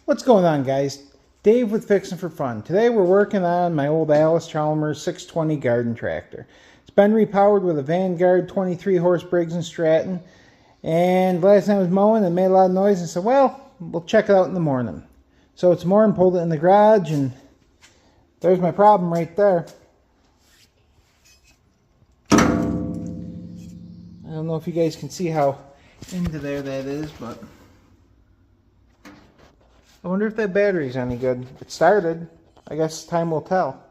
What's going on, guys? Dave with Fixing for Fun. Today we're working on my old Alice Chalmers 620 garden tractor. It's been repowered with a Vanguard 23 horse Briggs & Stratton. And last time I was mowing and made a lot of noise and said, well, we'll check it out in the morning. So it's morning, pulled it in the garage, and there's my problem right there. I don't know if you guys can see how into there that is, but I wonder if that battery's any good. It started. I guess time will tell.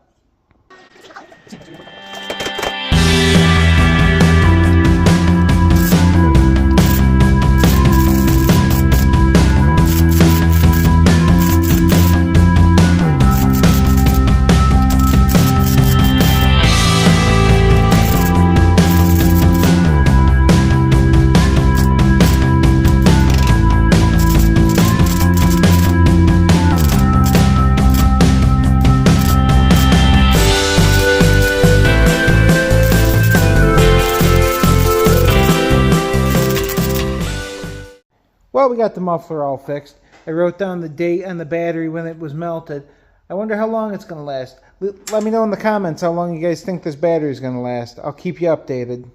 Well, we got the muffler all fixed. I wrote down the date on the battery when it was melted. I wonder how long it's going to last. Let me know in the comments how long you guys think this battery is going to last. I'll keep you updated.